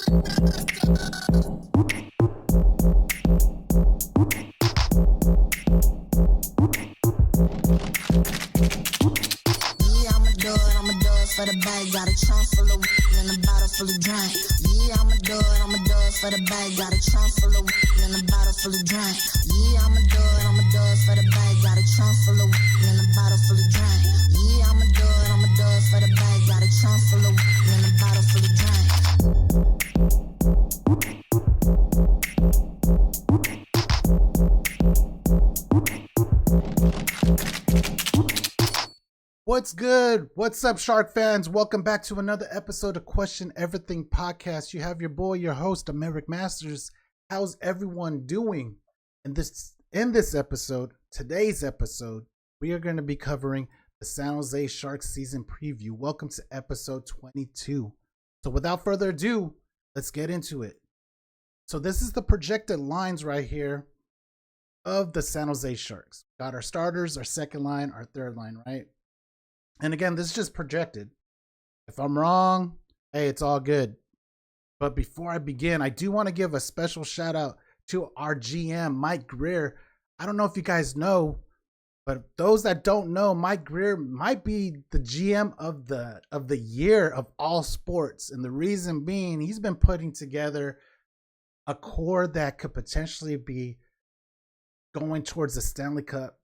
For the bag, got a trunk full of weed and a bottle full of drink. Yeah, I'ma do it for the bag, got a trunk full of weed and a bottle full of drink. Yeah, I'ma do it for the bag, got a trunk full of weed and a bottle full of drink. Yeah, I'ma do it for the bag, got a trunk full of weed and a bottle full of drink. What's good? What's up, Shark fans? Welcome back to another episode of Question Everything Podcast. You have your boy, your host, Americ Masters. How's everyone doing? In this episode, today's episode, we are going to be covering the San Jose Sharks season preview. Welcome to episode 22. So without further ado, let's get into it. So this is the projected lines right here of the San Jose Sharks. Got our starters, our second line, our third line, right? And again, this is just projected. If I'm wrong, hey, it's all good. But before I begin, I do want to give a special shout out to our GM, Mike Grier. I don't know if you guys know, but those that don't know, Mike Grier might be the GM of the year of all sports. And the reason being, he's been putting together a core that could potentially be going towards the Stanley Cup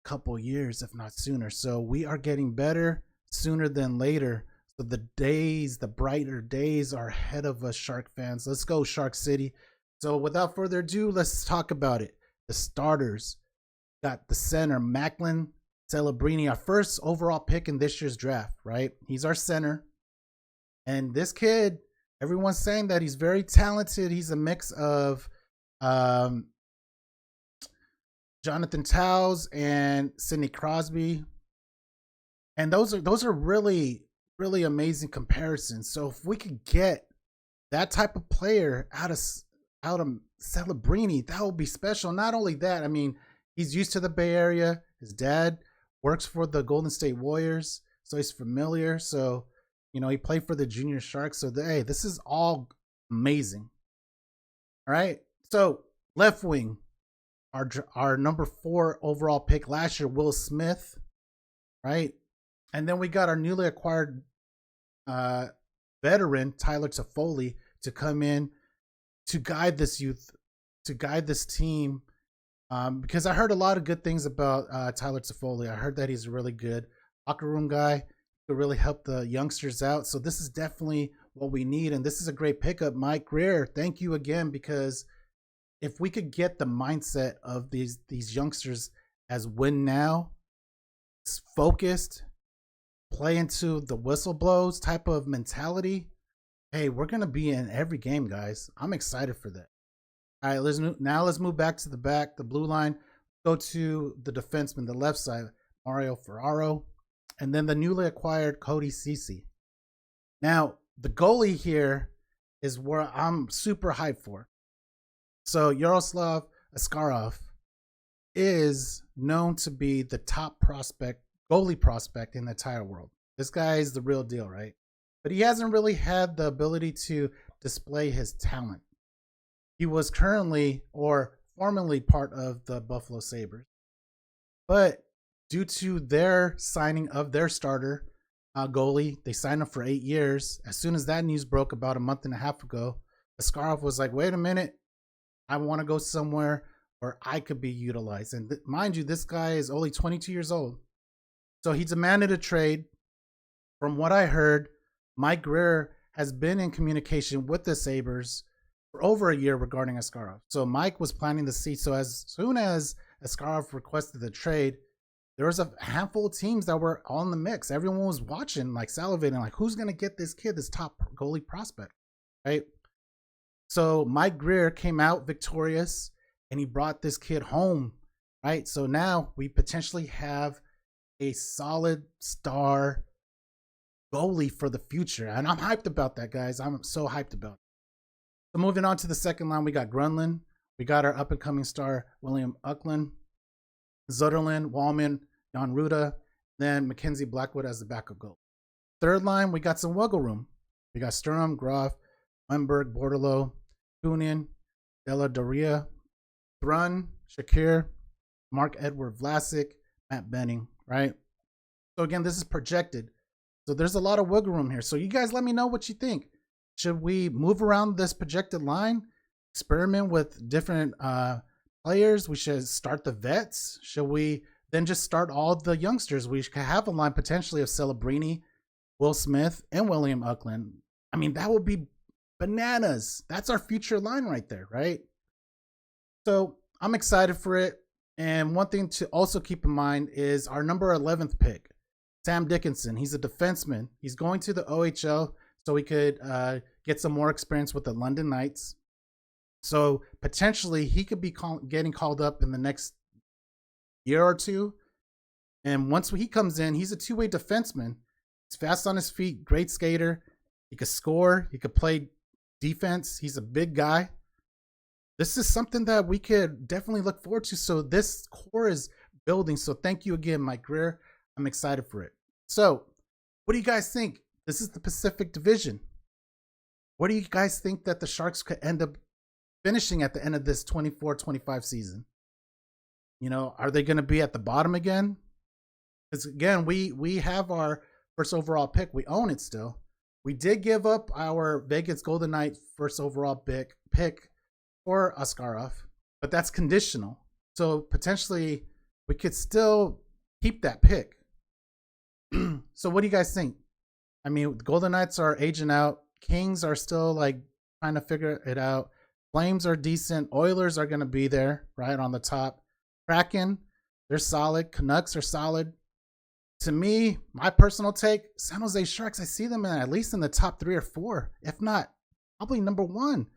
couple years, if not sooner. So we are getting better sooner than later. So the brighter days are ahead of us, Shark fans. Let's go, Shark City. So without further ado, let's talk about it. The starters got the center, Macklin Celebrini, our first overall pick in this year's draft, right? He's our center. And this kid, everyone's saying that he's very talented. He's a mix of Jonathan Towles and Sidney Crosby. And those are really, really amazing comparisons. So if we could get that type of player out of Celebrini, that would be special. Not only that, I mean, he's used to the Bay Area. His dad works for the Golden State Warriors, so he's familiar. So, you know, he played for the Junior Sharks. So, hey, this is all amazing. All right. So, left wing. Our number 4 overall pick last year, Will Smith, right? And then we got our newly acquired veteran, Tyler Toffoli, to come in to guide this youth, to guide this team. Because I heard a lot of good things about Tyler Toffoli. I heard that he's a really good locker room guy, to really help the youngsters out. So this is definitely what we need. And this is a great pickup. Mike Grier, thank you again, because if we could get the mindset of these youngsters as win now, focused, play into the whistle blows type of mentality, hey, we're going to be in every game, guys. I'm excited for that. All right, let's move back to the blue line. Go to the defenseman, the left side, Mario Ferraro, and then the newly acquired Cody Ceci. Now, the goalie here is where I'm super hyped for. So Yaroslav Askarov is known to be the top goalie prospect in the entire world. This guy is the real deal, right? But he hasn't really had the ability to display his talent. He was currently or formerly part of the Buffalo Sabres. But due to their signing of their starter goalie, they signed him for 8 years. As soon as that news broke about a month and a half ago, Askarov was like, wait a minute. I want to go somewhere where I could be utilized. And mind you, this guy is only 22 years old. So he demanded a trade. From what I heard, Mike Grier has been in communication with the Sabres for over a year regarding Askarov. So Mike was planting the seed. So as soon as Askarov requested the trade, there was a handful of teams that were on the mix. Everyone was watching, like salivating, like who's going to get this kid, this top goalie prospect, right? So Mike Grier came out victorious, and he brought this kid home, right? So now we potentially have a solid star goalie for the future. And I'm hyped about that, guys. I'm so hyped about it. So moving on to the second line, we got Grunlund. We got our up-and-coming star, William Uckland, Zutterland, Wallman, Jan Ruda, then Mackenzie Blackwood as the backup goal. Third line, we got some wiggle room. We got Sturm, Groff, Wemberg, Bordelot, Kunin, Della Doria, Thrun, Shakir, Mark Edward Vlasic, Matt Benning, right? So again, this is projected. So there's a lot of wiggle room here. So you guys let me know what you think. Should we move around this projected line? Experiment with different players? We should start the vets? Should we then just start all the youngsters? We could have a line potentially of Celebrini, Will Smith, and William Uckland. I mean, that would be bananas. That's our future line right there, right? So I'm excited for it. And one thing to also keep in mind is our number 11th pick, Sam Dickinson. He's a defenseman. He's going to the OHL so he could get some more experience with the London Knights. So potentially he could be getting called up in the next year or two. And once he comes in, he's a two-way defenseman. He's fast on his feet, great skater. He could score. He could play defense. He's a big guy. This is something that we could definitely look forward to. So this core is building. So thank you again, Mike Grier. I'm excited for it. So what do you guys think? This is the Pacific Division. What do you guys think that the Sharks could end up finishing at the end of this 24-25 season? You know, are they going to be at the bottom again? Because again, we have our first overall pick. We own it still. We did give up our Vegas Golden Knights first overall pick for Askarov, but that's conditional. So potentially we could still keep that pick. So what do you guys think? I mean, the Golden Knights are aging out. Kings are still like trying to figure it out. Flames are decent. Oilers are going to be there, right, on the top. Kraken, they're solid. Canucks are solid. To me, my personal take, San Jose Sharks, I see them at least in the top 3 or 4, if not probably number 1.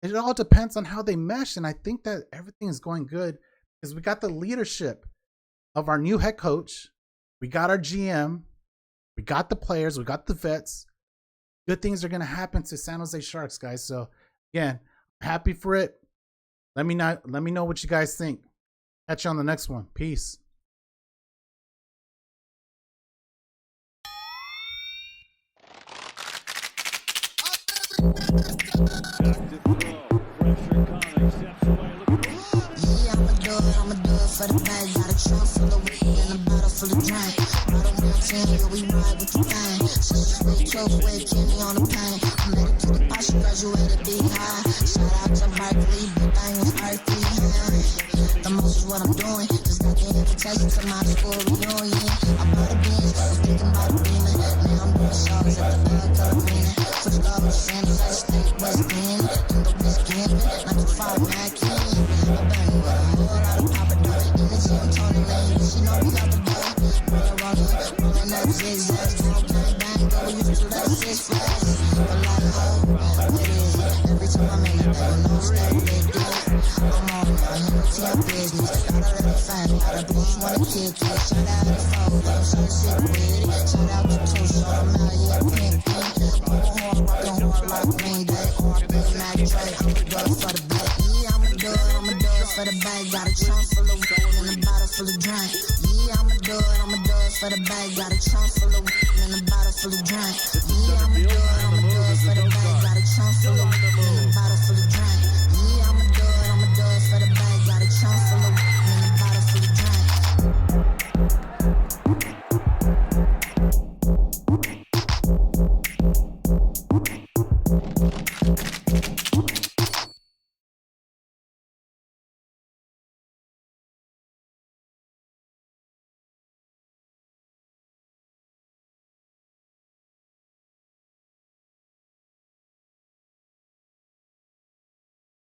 It all depends on how they mesh, and I think that everything is going good because we got the leadership of our new head coach. We got our GM. We got the players. We got the vets. Good things are going to happen to San Jose Sharks, guys. So, again, I'm happy for it. Let me know what you guys think. Catch you on the next one. Peace. I'ma do it for the bag. Got a trunk full of weed and a bottle full of drink. Bottle 19, yeah, we ride with the thing. Sisters with 12 with Kenny on the pain. I made it to the pot, she graduated big high. Shout out to Berkeley, big thing was earthy. The most is what I'm doing. Just got the invitation to my school reunion. I bought a Benz, I was thinking about a Beamer. Now I'm doing shows at the Arena. First off, the Sanders, I stay West End. In the West End, not too far from I can. I bang with a whole lot of Papa Doe. In the gym, Tony Lane, she know we got the dough. Rolling up zigzags, bang bang, go used to that 6 flags. But like, what is it? Every time I'm in the bag, no step, big deal. I'm on my business. Got a little fan, got a bitch, wanna kick it. Shout out to Fogo, so sick with it. Shout out to Toast, I'm out here pink. Don't like Green Day, or Mac Dre. I'ma do it for the back. Yeah, I'ma do it for the bag. Got a trunk full of weed and a bottle full of drink. Yeah, I'ma do it for the bag. Got a trunk full of weed and a bottle full of drink. Yeah, I'ma do it for the bag. Got a trunk full of